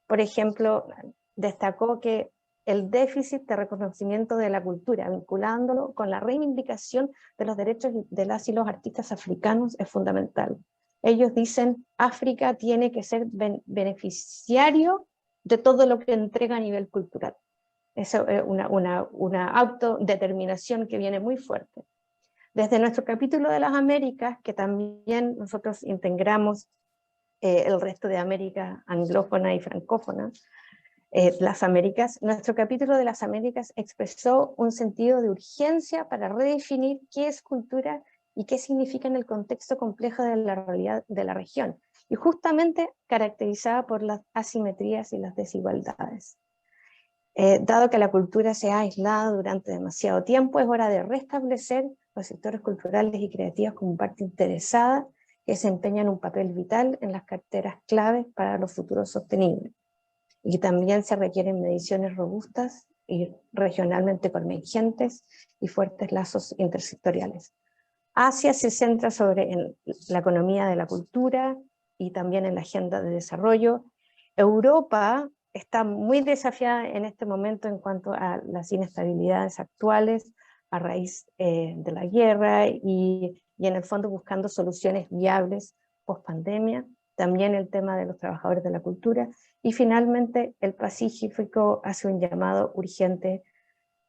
por ejemplo, destacó que el déficit de reconocimiento de la cultura, vinculándolo con la reivindicación de los derechos de las y los artistas africanos, es fundamental. Ellos dicen, África tiene que ser beneficiario de todo lo que entrega a nivel cultural. Eso es una autodeterminación que viene muy fuerte. Desde nuestro capítulo de las Américas, que también nosotros integramos el resto de América anglófona y francófona, las Américas, nuestro capítulo de las Américas expresó un sentido de urgencia para redefinir qué es cultura y qué significa en el contexto complejo de la realidad de la región, y justamente caracterizada por las asimetrías y las desigualdades. Dado que la cultura se ha aislado durante demasiado tiempo, es hora de restablecer los sectores culturales y creativos como parte interesada que desempeñan un papel vital en las carteras claves para los futuros sostenibles. Y también se requieren mediciones robustas y regionalmente convergentes y fuertes lazos intersectoriales. Asia se centra en la economía de la cultura y también en la agenda de desarrollo. Europa está muy desafiada en este momento en cuanto a las inestabilidades actuales a raíz de la guerra y en el fondo buscando soluciones viables post pandemia. También el tema de los trabajadores de la cultura, y finalmente el Pacífico hace un llamado urgente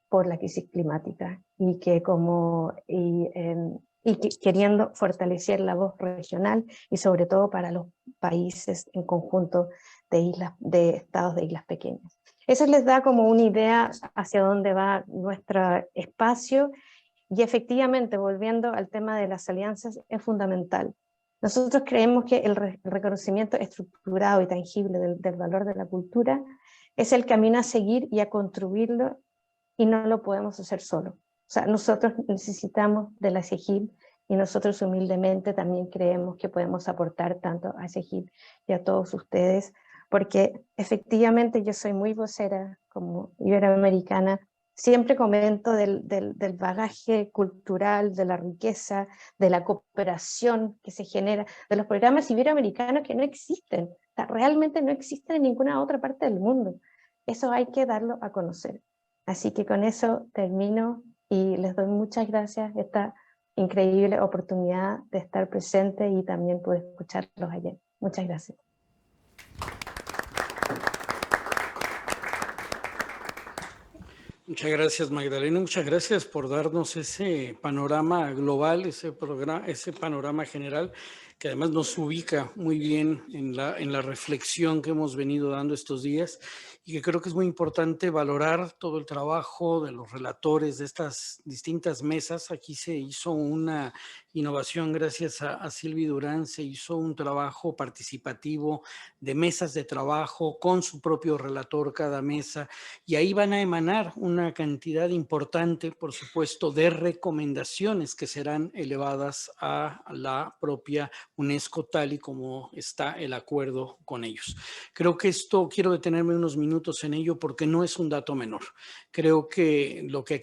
por la crisis climática, y que queriendo fortalecer la voz regional, y sobre todo para los países en conjunto de estados de islas pequeñas. Eso les da como una idea hacia dónde va nuestro espacio, y efectivamente, volviendo al tema de las alianzas, es fundamental. Nosotros creemos que el reconocimiento estructurado y tangible del valor de la cultura es el camino a seguir y a construirlo, y no lo podemos hacer solo. O sea, nosotros necesitamos de la SEGIP, y nosotros humildemente también creemos que podemos aportar tanto a SEGIP y a todos ustedes, porque efectivamente yo soy muy vocera como iberoamericana. Siempre comento del bagaje cultural, de la riqueza, de la cooperación que se genera, de los programas iberoamericanos que no existen, o sea, realmente no existen en ninguna otra parte del mundo. Eso hay que darlo a conocer. Así que con eso termino y les doy muchas gracias esta increíble oportunidad de estar presente y también pude escucharlos ayer. Muchas gracias. Muchas gracias, Magdalena. Muchas gracias por darnos ese panorama global, ese panorama general, que además nos ubica muy bien en la reflexión que hemos venido dando estos días, y que creo que es muy importante valorar todo el trabajo de los relatores de estas distintas mesas. Aquí se hizo una innovación gracias a Silvi Durán, se hizo un trabajo participativo de mesas de trabajo con su propio relator cada mesa, y ahí van a emanar una cantidad importante, por supuesto, de recomendaciones que serán elevadas a la propia UNESCO, tal y como está el acuerdo con ellos. Creo que esto, quiero detenerme unos minutos en ello porque no es un dato menor. Creo que lo que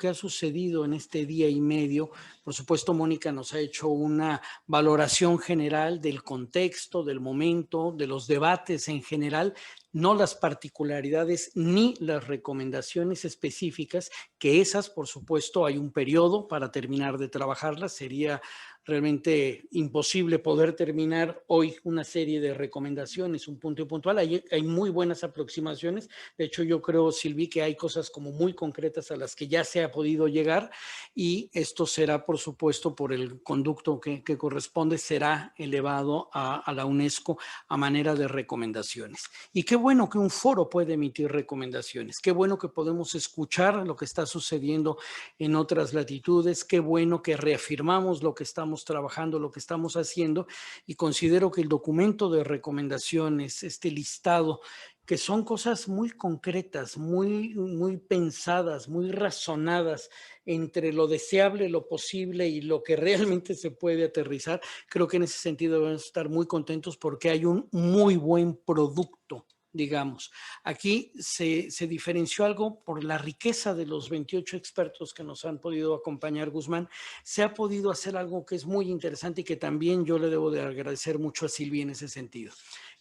ha sucedido en este día y medio, por supuesto, Mónica nos ha hecho una valoración general del contexto, del momento, de los debates en general, no las particularidades ni las recomendaciones específicas, que esas, por supuesto, hay un periodo para terminar de trabajarlas. Sería realmente imposible poder terminar hoy una serie de recomendaciones, un punto puntual. Hay muy buenas aproximaciones. De hecho, yo creo, Silvi, que hay cosas como muy concretas a las que ya se ha podido llegar y esto será, por supuesto, por el conducto que corresponde, será elevado a la UNESCO a manera de recomendaciones. Y qué bueno que un foro puede emitir recomendaciones. Qué bueno que podemos escuchar lo que está sucediendo en otras latitudes. Qué bueno que reafirmamos lo que estamos trabajando, lo que estamos haciendo, y considero que el documento de recomendaciones, este listado, que son cosas muy concretas, muy pensadas, muy razonadas entre lo deseable, lo posible y lo que realmente se puede aterrizar, creo que en ese sentido debemos estar muy contentos porque hay un muy buen producto. Digamos, aquí se diferenció algo por la riqueza de los 28 expertos que nos han podido acompañar, Guzmán. Se ha podido hacer algo que es muy interesante y que también yo le debo de agradecer mucho a Silvia en ese sentido,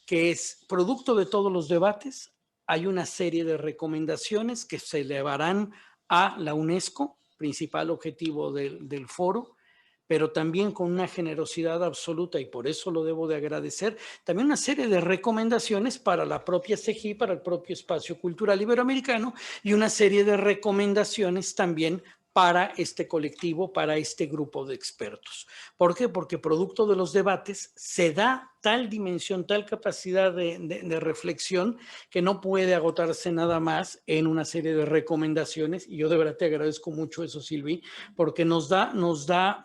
que es producto de todos los debates. Hay una serie de recomendaciones que se elevarán a la UNESCO, principal objetivo del foro, pero también con una generosidad absoluta, y por eso lo debo de agradecer, también una serie de recomendaciones para la propia CEGI, para el propio espacio cultural iberoamericano, y una serie de recomendaciones también para este colectivo, para este grupo de expertos. ¿Por qué? Porque producto de los debates se da tal dimensión, tal capacidad de reflexión que no puede agotarse nada más en una serie de recomendaciones. Y yo de verdad te agradezco mucho eso, Silvi, porque nos da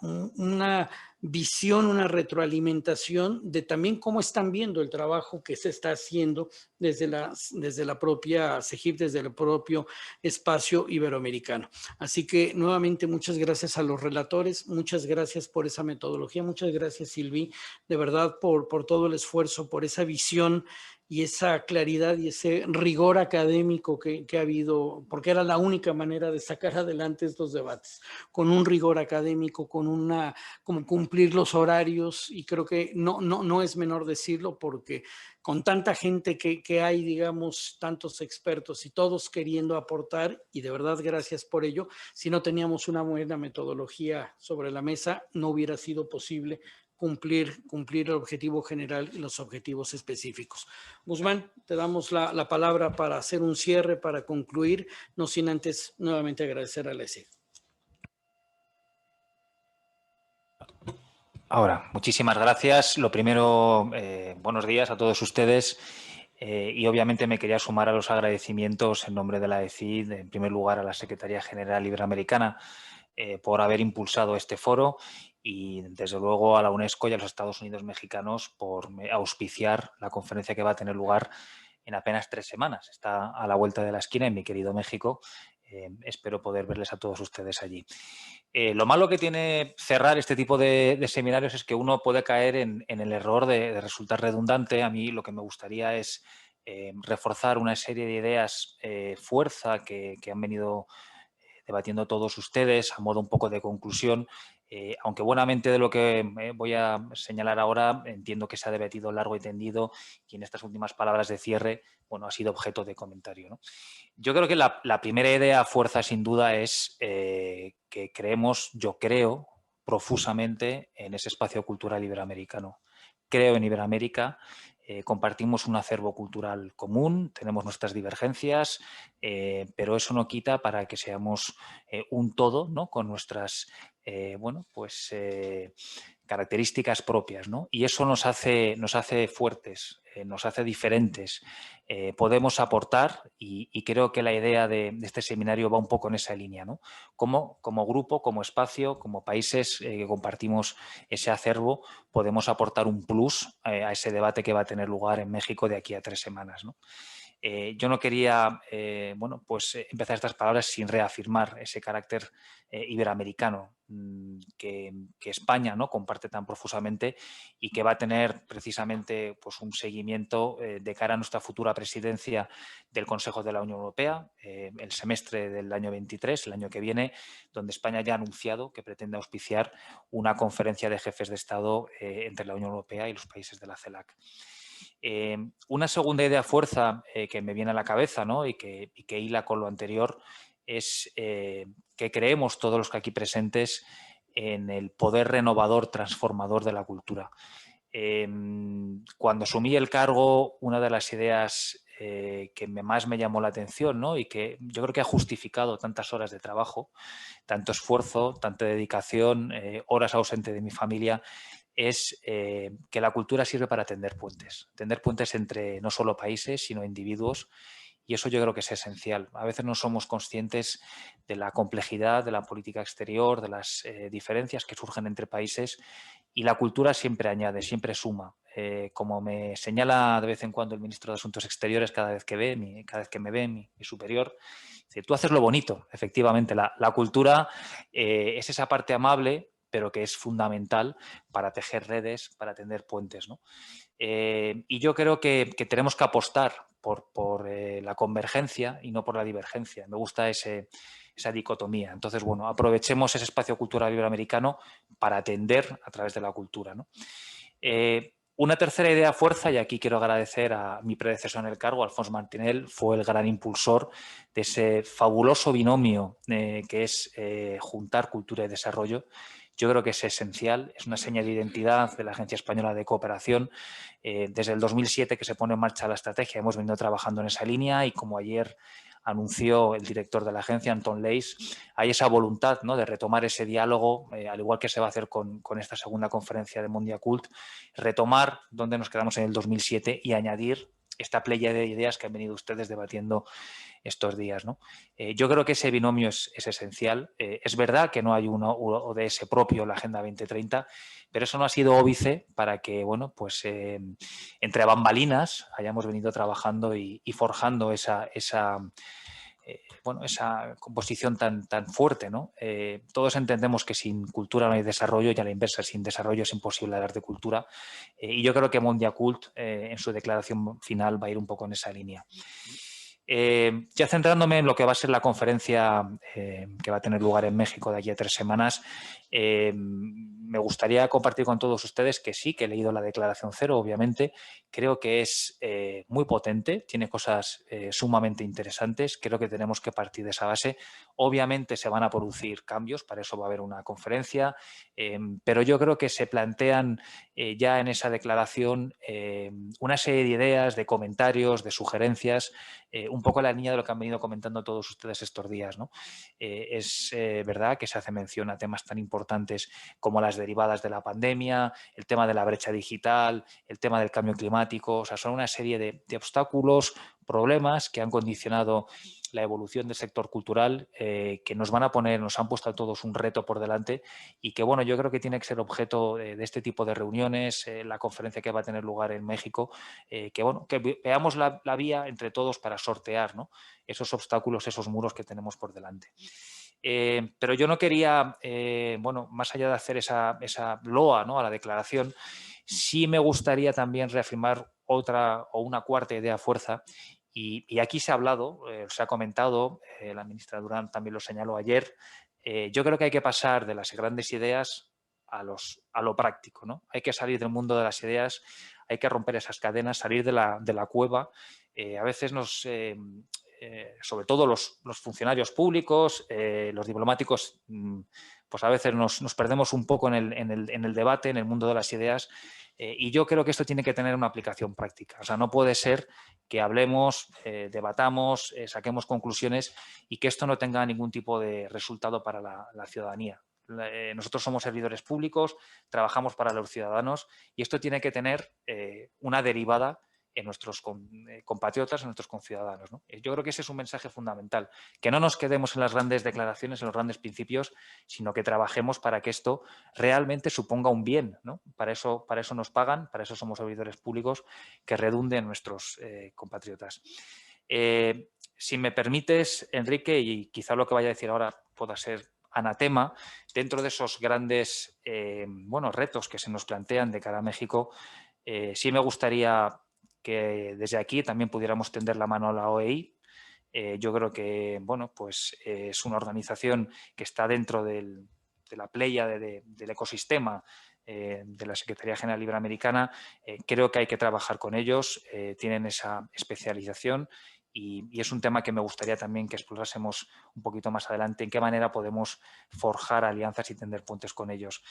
una visión, una retroalimentación de también cómo están viendo el trabajo que se está haciendo desde la propia CEGIP, desde el propio espacio iberoamericano. Así que nuevamente muchas gracias a los relatores, muchas gracias por esa metodología, muchas gracias, Silvi, de verdad por todo el esfuerzo, por esa visión y esa claridad y ese rigor académico que ha habido, porque era la única manera de sacar adelante estos debates, con un rigor académico, como cumplir los horarios, y creo que no es menor decirlo, porque con tanta gente que hay, digamos, tantos expertos y todos queriendo aportar, y de verdad gracias por ello, si no teníamos una buena metodología sobre la mesa, no hubiera sido posible cumplir el objetivo general y los objetivos específicos. Guzmán, te damos la palabra para hacer un cierre, para concluir, no sin antes nuevamente agradecer a la ESIG. Ahora, muchísimas gracias. Lo primero, buenos días a todos ustedes. Y obviamente me quería sumar a los agradecimientos en nombre de la ECID, en primer lugar a la Secretaría General Iberoamericana por haber impulsado este foro, y desde luego a la UNESCO y a los Estados Unidos mexicanos por auspiciar la conferencia que va a tener lugar en apenas 3 semanas. Está a la vuelta de la esquina en mi querido México. Espero poder verles a todos ustedes allí. Lo malo que tiene cerrar este tipo de seminarios es que uno puede caer en el error de resultar redundante. A mí lo que me gustaría es reforzar una serie de ideas fuerza que han venido debatiendo todos ustedes a modo un poco de conclusión, aunque buenamente de lo que voy a señalar ahora entiendo que se ha debatido largo y tendido, y en estas últimas palabras de cierre, bueno, ha sido objeto de comentario, ¿no? Yo creo que la primera idea fuerza sin duda es que yo creo profusamente en ese espacio cultural iberoamericano. Creo en Iberoamérica, compartimos un acervo cultural común, tenemos nuestras divergencias, pero eso no quita para que seamos un todo, ¿no? Con nuestras características propias, ¿no? Y eso nos hace fuertes, nos hace diferentes. Podemos aportar, y creo que la idea de este seminario va un poco en esa línea, ¿no? Como grupo, como espacio, como países que compartimos ese acervo, podemos aportar un plus a ese debate que va a tener lugar en México de aquí a 3 semanas, ¿no? Yo no quería empezar estas palabras sin reafirmar ese carácter iberoamericano que España, ¿no?, comparte tan profusamente, y que va a tener precisamente pues, un seguimiento de cara a nuestra futura presidencia del Consejo de la Unión Europea, el semestre del año 23, el año que viene, donde España ya ha anunciado que pretende auspiciar una conferencia de jefes de Estado entre la Unión Europea y los países de la CELAC. Una segunda idea fuerza que me viene a la cabeza, ¿no?, y que hila con lo anterior, es que creemos todos los que aquí presentes en el poder renovador, transformador de la cultura. Cuando asumí el cargo, una de las ideas que más me llamó la atención, ¿no? Y que yo creo que ha justificado tantas horas de trabajo, tanto esfuerzo, tanta dedicación, horas ausente de mi familia, es que la cultura sirve para tender puentes entre no solo países, sino individuos. Y eso yo creo que es esencial. A veces no somos conscientes de la complejidad de la política exterior, de las diferencias que surgen entre países, y la cultura siempre añade, siempre suma. Como me señala de vez en cuando el ministro de Asuntos Exteriores cada vez que me ve mi superior, dice, tú haces lo bonito. Efectivamente, la cultura es esa parte amable, pero que es fundamental para tejer redes, para tender puentes, ¿no? Y yo creo que tenemos que apostar por la convergencia y no por la divergencia. Me gusta esa dicotomía. Entonces, bueno, aprovechemos ese espacio cultural iberoamericano para atender a través de la cultura, ¿no? Una tercera idea fuerza, y aquí quiero agradecer a mi predecesor en el cargo, Alfons Martinel, fue el gran impulsor de ese fabuloso binomio que es juntar cultura y desarrollo. Yo creo que es esencial, es una seña de identidad de la Agencia Española de Cooperación. Desde el 2007 que se pone en marcha la estrategia hemos venido trabajando en esa línea y como ayer anunció el director de la agencia, Anton Leis, hay esa voluntad, ¿no?, de retomar ese diálogo, al igual que se va a hacer con esta segunda conferencia de Mondiacult, retomar donde nos quedamos en el 2007 y añadir esta playa de ideas que han venido ustedes debatiendo estos días, ¿no? Yo creo que ese binomio es esencial. Es verdad que no hay uno ODS propio en la Agenda 2030, pero eso no ha sido óbice para que, bueno, pues entre bambalinas hayamos venido trabajando y forjando esa composición tan fuerte, ¿no? Todos entendemos que sin cultura no hay desarrollo y a la inversa, sin desarrollo es imposible hablar de cultura. Y yo creo que Mondiacult en su declaración final va a ir un poco en esa línea. Ya centrándome en lo que va a ser la conferencia que va a tener lugar en México de aquí a 3 semanas, me gustaría compartir con todos ustedes que sí, que he leído la Declaración Cero, obviamente. Creo que es muy potente, tiene cosas sumamente interesantes. Creo que tenemos que partir de esa base. Obviamente se van a producir cambios, para eso va a haber una conferencia, pero yo creo que se plantean ya en esa declaración una serie de ideas, de comentarios, de sugerencias, un poco la línea de lo que han venido comentando todos ustedes estos días, ¿no? Es verdad que se hace mención a temas tan importantes como las derivadas de la pandemia, el tema de la brecha digital, el tema del cambio climático. O sea, son una serie de obstáculos, problemas que han condicionado la evolución del sector cultural, que nos han puesto a todos un reto por delante y que, bueno, yo creo que tiene que ser objeto de este tipo de reuniones, la conferencia que va a tener lugar en México, que veamos la vía entre todos para sortear, ¿no?, esos obstáculos, esos muros que tenemos por delante. Pero yo no quería, más allá de hacer esa loa, ¿no?, a la declaración, sí me gustaría también reafirmar otra o una cuarta idea fuerza. Y aquí se ha hablado, se ha comentado, la ministra Durán también lo señaló ayer. Yo creo que hay que pasar de las grandes ideas a lo práctico, ¿no? Hay que salir del mundo de las ideas, hay que romper esas cadenas, salir de la cueva. A veces sobre todo los funcionarios públicos, los diplomáticos, pues a veces nos perdemos un poco en el debate, en el mundo de las ideas, y yo creo que esto tiene que tener una aplicación práctica. O sea, no puede ser que hablemos, debatamos, saquemos conclusiones y que esto no tenga ningún tipo de resultado para la ciudadanía. Nosotros somos servidores públicos, trabajamos para los ciudadanos y esto tiene que tener una derivada en nuestros compatriotas, en nuestros conciudadanos, ¿no? Yo creo que ese es un mensaje fundamental, que no nos quedemos en las grandes declaraciones, en los grandes principios, sino que trabajemos para que esto realmente suponga un bien, ¿no? Para eso nos pagan, para eso somos servidores públicos, que redunde en nuestros compatriotas. Si me permites, Enrique, y quizá lo que vaya a decir ahora pueda ser anatema, dentro de esos grandes retos que se nos plantean de cara a México, sí me gustaría que desde aquí también pudiéramos tender la mano a la OEI. Yo creo que es una organización que está dentro de la playa del ecosistema de la Secretaría General Iberoamericana. Creo que hay que trabajar con ellos, tienen esa especialización y es un tema que me gustaría también que explorásemos un poquito más adelante, en qué manera podemos forjar alianzas y tender puentes con ellos.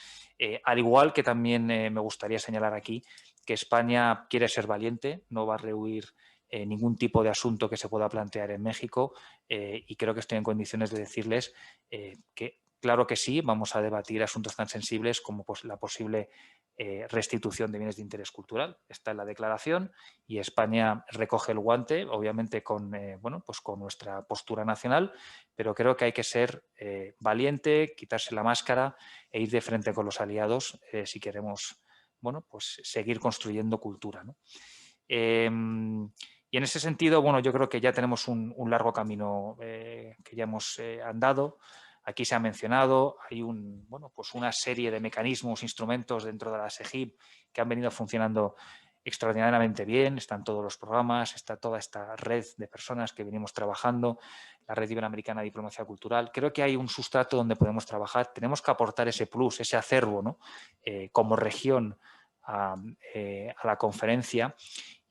Al igual que también me gustaría señalar aquí que España quiere ser valiente, no va a rehuir ningún tipo de asunto que se pueda plantear en México y creo que estoy en condiciones de decirles que claro que sí, vamos a debatir asuntos tan sensibles como pues, la posible restitución de bienes de interés cultural. Está en la declaración y España recoge el guante, obviamente con, bueno, pues con nuestra postura nacional, pero creo que hay que ser valiente, quitarse la máscara e ir de frente con los aliados si queremos, bueno, pues seguir construyendo cultura, ¿no? Y en ese sentido, bueno, yo creo que ya tenemos un largo camino que ya hemos andado. Aquí se ha mencionado, hay bueno, pues una serie de mecanismos, instrumentos dentro de la SEGIP que han venido funcionando extraordinariamente bien. Están todos los programas, está toda esta red de personas que venimos trabajando, la Red Iberoamericana de Diplomacia Cultural. Creo que hay un sustrato donde podemos trabajar. Tenemos que aportar ese plus, ese acervo, ¿no? Como región a la conferencia.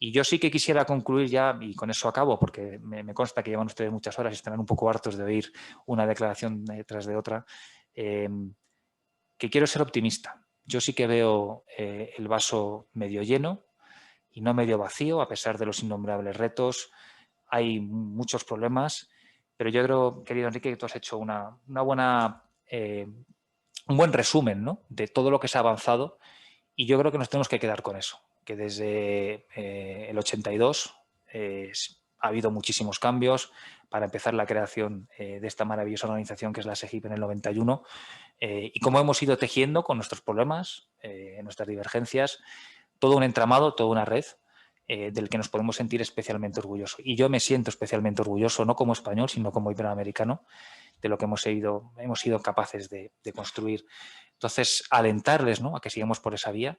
Y yo sí que quisiera concluir ya, y con eso acabo, porque me consta que llevan ustedes muchas horas y estarán un poco hartos de oír una declaración tras de otra, que quiero ser optimista. Yo sí que veo el vaso medio lleno y no medio vacío, a pesar de los innombrables retos. Hay muchos problemas, pero yo creo, querido Enrique, que tú has hecho un buen resumen, ¿no?, de todo lo que se ha avanzado y yo creo que nos tenemos que quedar con eso, que desde el 82 ha habido muchísimos cambios. Para empezar, la creación de esta maravillosa organización que es la SEGIP en el 91 y cómo hemos ido tejiendo con nuestros problemas, nuestras divergencias, todo un entramado, toda una red del que nos podemos sentir especialmente orgullosos. Y yo me siento especialmente orgulloso, no como español, sino como iberoamericano, de lo que hemos sido capaces de construir. Entonces, alentarles, ¿no?, a que sigamos por esa vía,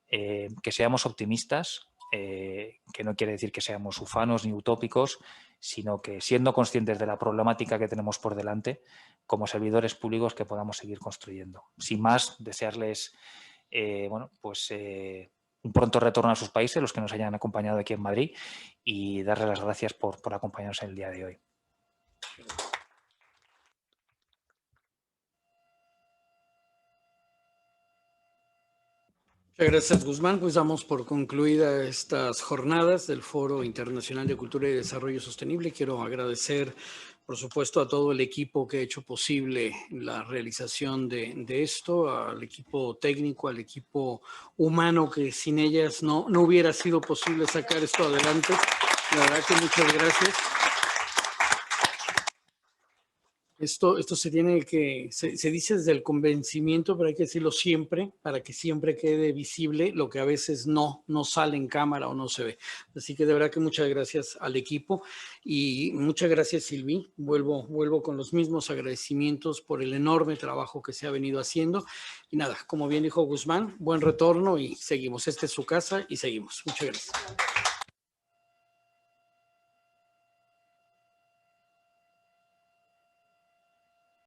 que seamos optimistas, que no quiere decir que seamos ufanos ni utópicos, sino que siendo conscientes de la problemática que tenemos por delante, como servidores públicos que podamos seguir construyendo. Sin más, desearles bueno, pues, un pronto retorno a sus países, los que nos hayan acompañado aquí en Madrid, y darles las gracias por acompañarnos en el día de hoy. Muchas gracias, Guzmán. Pues damos por concluida estas jornadas del Foro Internacional de Cultura y Desarrollo Sostenible. Quiero agradecer, por supuesto, a todo el equipo que ha hecho posible la realización de esto, al equipo técnico, al equipo humano, que sin ellas no hubiera sido posible sacar esto adelante. La verdad que muchas gracias. Esto se tiene que, se dice desde el convencimiento, pero hay que decirlo siempre, para que siempre quede visible lo que a veces no sale en cámara o no se ve. Así que de verdad que muchas gracias al equipo y muchas gracias, Silvi. Vuelvo con los mismos agradecimientos por el enorme trabajo que se ha venido haciendo. Y nada, como bien dijo Guzmán, buen retorno y seguimos. Esta es su casa y seguimos. Muchas gracias.